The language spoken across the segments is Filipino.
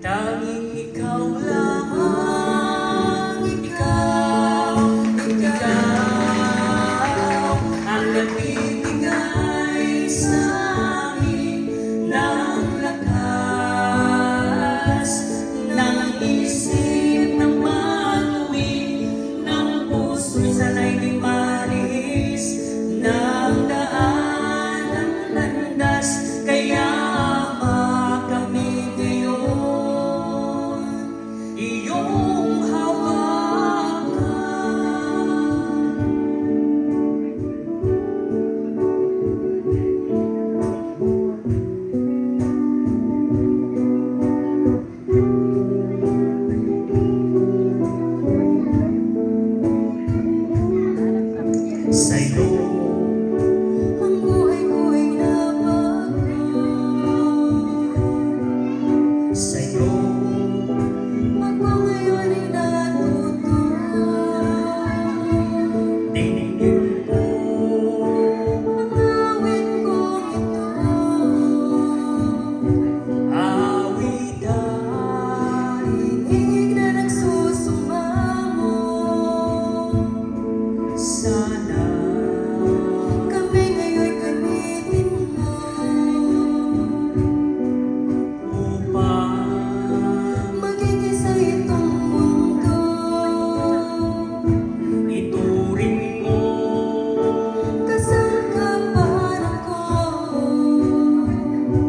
Tanging ikaw lamang, ikaw ang nagbibigay sa amin ng lakas, ng isip, ng matuwid, ng puso'y sanay di malis, ng daan, ng landas, kaya iyong hawakan. Sa'yo ang buhay ko'y napagod. Sa'yo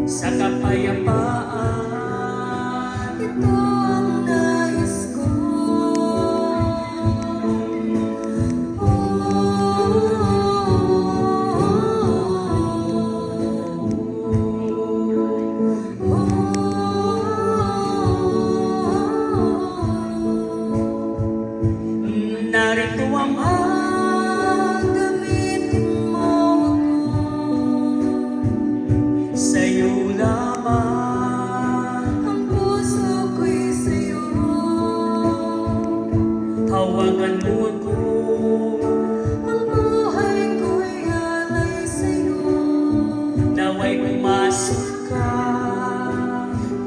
sa kapayapaan, ito ang nais ko. Narito ang gamitin mo ako, sa'yo lamang ang puso ko'y sa'yo. Hawakan mo ako, ang buhay ko'y alay sa'yo. Nawa'y pumasok ka,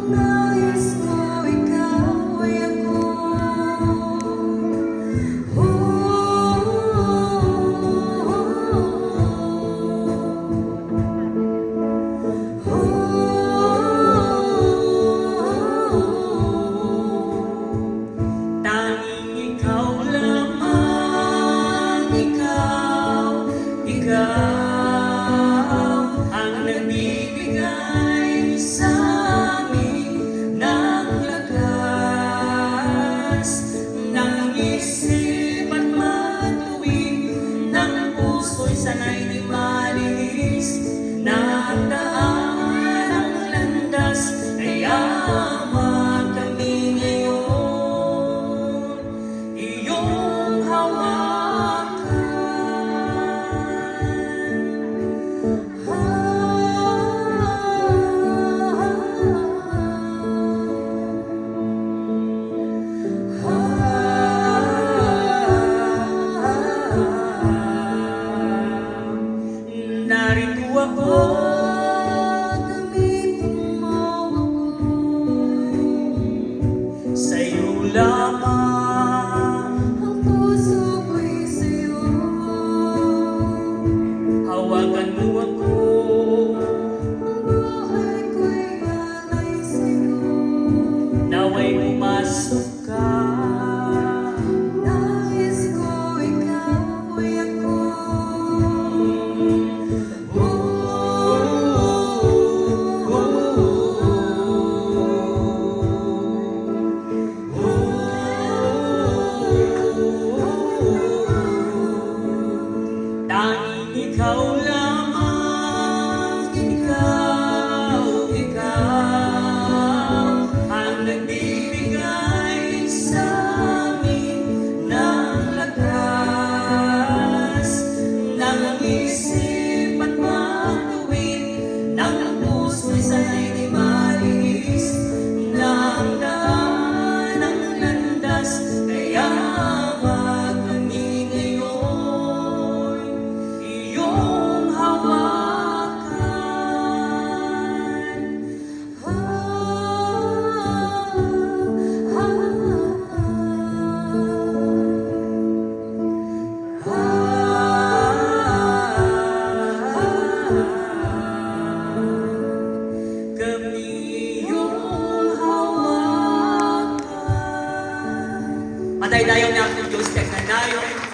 nais ko ikaw ay ako. Ikaw ang nagbibigay sa amin ng lakas, ng isip at matuwid, ng puso'y sanay di malis, ng daan ang landas, kaya kami ngayon iyong hawakan. Narito ako, gamitin mo ako, sa'yo lamang ang puso ko'y sa'yo. Hawakan mo ako, ang buhay ko'y alay sa'yo. Nawa'y pumasok ka, nais ko ikaw ay ako. Tanging ikaw lamang, ikaw ang nagbibigay Matay dayon na akong Diyos kay kanayon